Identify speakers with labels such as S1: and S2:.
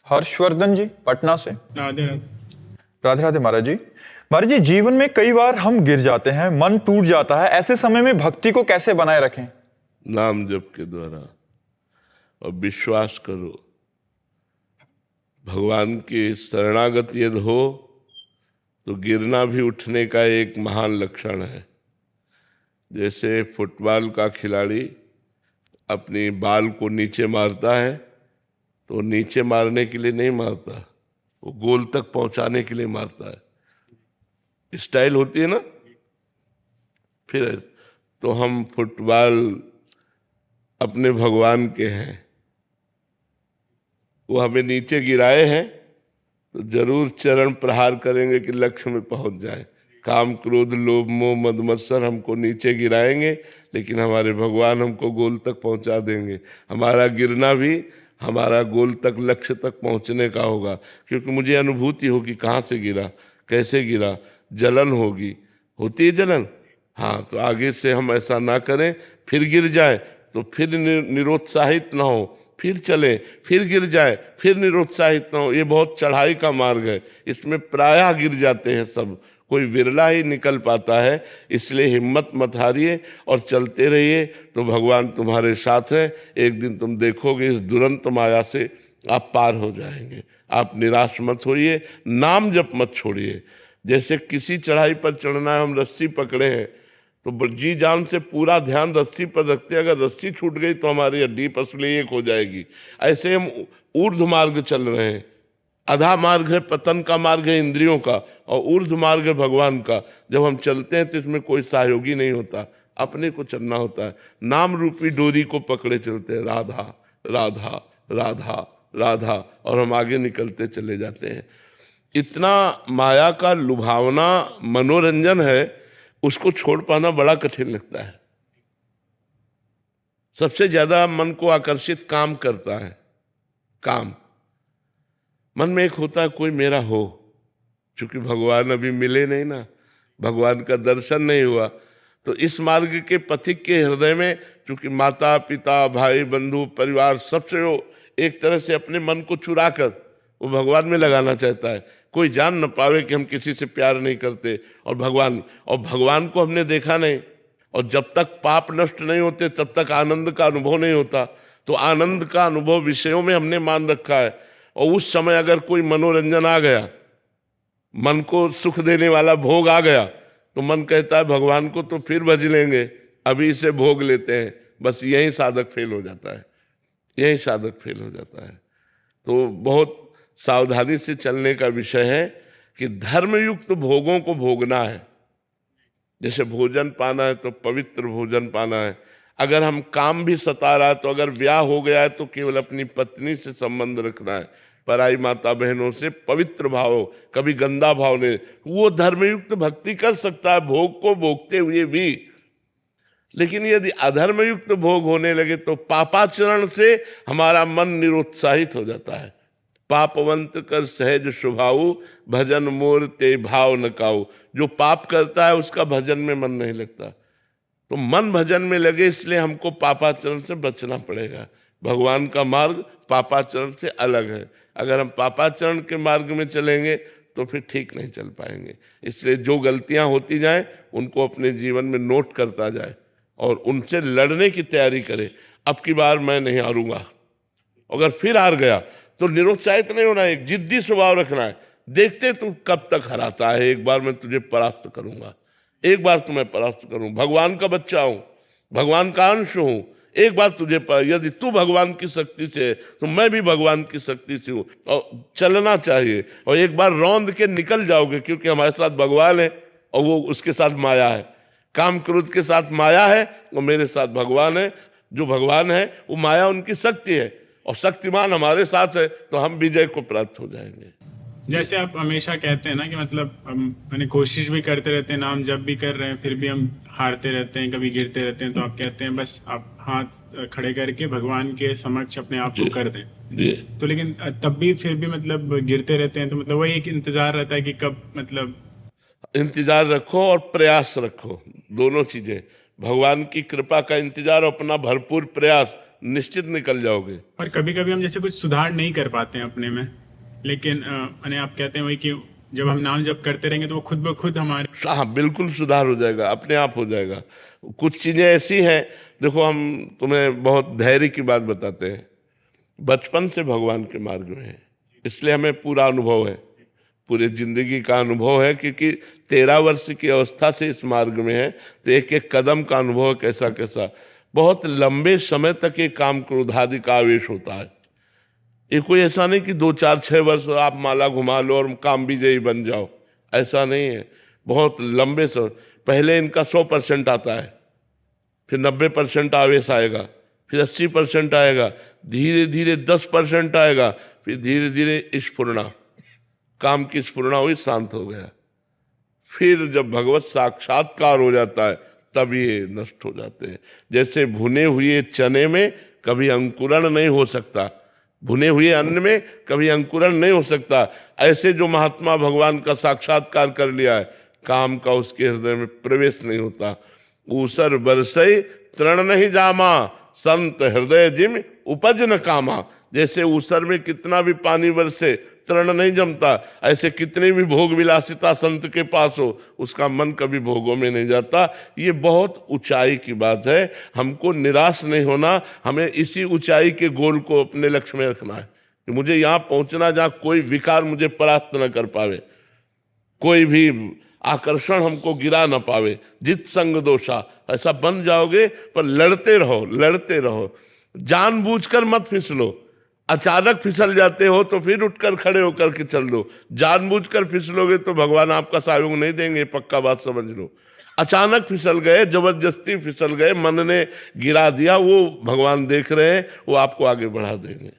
S1: हर्षवर्धन जी पटना से।
S2: राधे राधे।
S1: राधे राधे महाराज जी। महाराज जी, जीवन में कई बार हम गिर जाते हैं, मन टूट जाता है, ऐसे समय में भक्ति को कैसे बनाए रखें?
S3: नाम जप के द्वारा, और विश्वास करो। भगवान की शरणागत यदि हो तो गिरना भी उठने का एक महान लक्षण है। जैसे फुटबॉल का खिलाड़ी अपनी बाल को नीचे मारता है तो नीचे मारने के लिए नहीं मारता, वो गोल तक पहुंचाने के लिए मारता है। स्टाइल होती है ना। फिर तो हम फुटबॉल अपने भगवान के हैं, वो हमें नीचे गिराए हैं तो जरूर चरण प्रहार करेंगे कि लक्ष्य में पहुंच जाए। काम क्रोध लोभ मोह मद मत्सर हमको नीचे गिराएंगे, लेकिन हमारे भगवान हमको गोल तक पहुंचा देंगे। हमारा गिरना भी हमारा गोल तक, लक्ष्य तक पहुंचने का होगा, क्योंकि मुझे अनुभूति होगी कहाँ से गिरा, कैसे गिरा, जलन होगी, होती है जलन। हाँ, तो आगे से हम ऐसा ना करें, फिर गिर जाए तो फिर निरुत्साहित ना हो, फिर चले, फिर गिर जाए, फिर निरुत्साहित ना हो। ये बहुत चढ़ाई का मार्ग है, इसमें प्रायः गिर जाते हैं सब, कोई विरला ही निकल पाता है। इसलिए हिम्मत मत हारिए और चलते रहिए, तो भगवान तुम्हारे साथ हैं। एक दिन तुम देखोगे इस दुरंत माया से आप पार हो जाएंगे। आप निराश मत होइए, नाम जप मत छोड़िए। जैसे किसी चढ़ाई पर चढ़ना है, हम रस्सी पकड़े हैं तो जी जान से पूरा ध्यान रस्सी पर रखते हैं। अगर रस्सी छूट गई तो हमारी हड्डी पसली एक हो जाएगी। ऐसे हम ऊर्ध्व मार्ग चल रहे हैं। आधा मार्ग है पतन का, मार्ग है इंद्रियों का, और ऊर्ध्व मार्ग है भगवान का। जब हम चलते हैं तो इसमें कोई सहयोगी नहीं होता, अपने को चलना होता है। नाम रूपी डोरी को पकड़े चलते हैं, राधा राधा राधा राधा, और हम आगे निकलते चले जाते हैं। इतना माया का लुभावना मनोरंजन है, उसको छोड़ पाना बड़ा कठिन लगता है। सबसे ज्यादा मन को आकर्षित काम करता है। काम मन में एक होता है कोई मेरा हो, क्योंकि भगवान अभी मिले नहीं ना, भगवान का दर्शन नहीं हुआ। तो इस मार्ग के पथिक के हृदय में, क्योंकि माता पिता भाई बंधु परिवार सबसे वो एक तरह से अपने मन को चुरा कर वो भगवान में लगाना चाहता है। कोई जान न पावे कि हम किसी से प्यार नहीं करते, और भगवान को हमने देखा नहीं। और जब तक पाप नष्ट नहीं होते तब तक आनंद का अनुभव नहीं होता। तो आनंद का अनुभव विषयों में हमने मान रखा है, और उस समय अगर कोई मनोरंजन आ गया, मन को सुख देने वाला भोग आ गया, तो मन कहता है भगवान को तो फिर भज लेंगे, अभी इसे भोग लेते हैं। बस यही साधक फेल हो जाता है, यही साधक फेल हो जाता है। तो बहुत सावधानी से चलने का विषय है कि धर्मयुक्त भोगों को भोगना है। जैसे भोजन पाना है तो पवित्र भोजन पाना है। अगर हम काम भी सता रहा है तो अगर ब्याह हो गया है तो केवल अपनी पत्नी से संबंध रखना है, पराई माता बहनों से पवित्र भाव, कभी गंदा भाव नहीं। वो धर्मयुक्त भक्ति कर सकता है भोग को भोगते हुए भी। लेकिन यदि अधर्मयुक्त भोग होने लगे तो पापाचरण से हमारा मन निरुत्साहित हो जाता है। पापवंत कर सहज स्वभाव, भजन मोर ते भाव न काऊ। जो पाप करता है उसका भजन में मन नहीं लगता। तो मन भजन में लगे, इसलिए हमको पापाचरण से बचना पड़ेगा। भगवान का मार्ग पापाचरण से अलग है। अगर हम पापाचरण के मार्ग में चलेंगे तो फिर ठीक नहीं चल पाएंगे। इसलिए जो गलतियां होती जाएं उनको अपने जीवन में नोट करता जाए और उनसे लड़ने की तैयारी करे। अब की बार मैं नहीं हारूंगा। अगर फिर हार गया तो निरुत्साहित नहीं होना है, एक जिद्दी स्वभाव रखना है। देखते तू कब तक हराता है, एक बार मैं तुझे परास्त करूंगा, एक बार तुम्हें परास्त करूं। भगवान का बच्चा हूं, भगवान का अंश हूं, एक बार तुझे यदि तू भगवान की शक्ति से है तो मैं भी भगवान की शक्ति से हूं। और चलना चाहिए, और एक बार रौंद के निकल जाओगे, क्योंकि हमारे साथ भगवान है और वो उसके साथ माया है। काम क्रोध के साथ माया है और मेरे साथ भगवान है। जो भगवान है वो माया उनकी शक्ति है, और शक्तिमान हमारे साथ है, तो हम विजय को प्राप्त हो जाएंगे।
S2: जैसे आप हमेशा कहते हैं ना कि मतलब हम मैंने कोशिश भी करते रहते हैं, नाम जब भी कर रहे हैं, फिर भी हम हारते रहते हैं, कभी गिरते रहते हैं। तो आप कहते हैं बस आप हाथ खड़े करके भगवान के समक्ष अपने आप को कर दें। तो लेकिन तब भी फिर भी मतलब गिरते रहते हैं, तो मतलब वही एक इंतजार रहता है कि कब, मतलब
S3: इंतजार रखो और प्रयास रखो, दोनों चीजें। भगवान की कृपा का इंतजार और अपना भरपूर प्रयास, निश्चित निकल जाओगे।
S2: और कभी कभी हम जैसे कुछ सुधार नहीं कर पाते हैं अपने में, लेकिन मैंने आप कहते हैं वही कि जब हम नाम जप करते रहेंगे तो वो खुद ब खुद हमारे।
S3: हाँ, बिल्कुल सुधार हो जाएगा, अपने आप हो जाएगा। कुछ चीजें ऐसी हैं, देखो हम तुम्हें बहुत धैर्य की बात बताते हैं, बचपन से भगवान के मार्ग में है, इसलिए हमें पूरा अनुभव है, पूरे जिंदगी का अनुभव है, क्योंकि 13 वर्ष की अवस्था से इस मार्ग में है, तो एक एक कदम का अनुभव है कैसा कैसा। बहुत लंबे समय तक ये काम क्रोध आदि का आवेश होता है। ये कोई ऐसा नहीं कि 2 4 6 वर्ष आप माला घुमा लो और काम विजयी बन जाओ, ऐसा नहीं है। बहुत लंबे समय, पहले इनका 100% आता है, फिर 90% आवेश आएगा, फिर 80% आएगा, धीरे धीरे 10% आएगा, फिर धीरे धीरे स्फुरना, काम की स्फुरना हुई, शांत हो गया। फिर जब भगवत साक्षात्कार हो जाता है तब ये नष्ट हो जाते हैं। जैसे भुने हुए चने में कभी अंकुरण नहीं हो सकता, भुने हुए अन्न में कभी अंकुरण नहीं हो सकता, ऐसे जो महात्मा भगवान का साक्षात्कार कर लिया है, काम का उसके हृदय में प्रवेश नहीं होता। ऊसर बरसई तृण नहीं जामा, संत हृदय जिम उपज न कामा। जैसे ऊसर में कितना भी पानी बरसे तृण नहीं जमता, ऐसे कितनी भी भोग विलासिता संत के पास हो, उसका मन कभी भोगों में नहीं जाता। ये बहुत ऊंचाई की बात है, हमको निराश नहीं होना, हमें इसी ऊंचाई के गोल को अपने लक्ष्य में रखना है कि मुझे यहाँ पहुंचना जहाँ कोई विकार मुझे परास्त न कर पावे, कोई भी आकर्षण हमको गिरा न पावे, जित संग दोषा, ऐसा बन जाओगे। पर लड़ते रहो, लड़ते रहो, जानबूझकर मत फिसलो। अचानक फिसल जाते हो तो फिर उठकर खड़े होकर के चल दो। जानबूझकर फिसलोगे तो भगवान आपका सहयोग नहीं देंगे, पक्का बात समझ लो। अचानक फिसल गए, जबरदस्ती फिसल गए, मन ने गिरा दिया, वो भगवान देख रहे हैं, वो आपको आगे बढ़ा देंगे।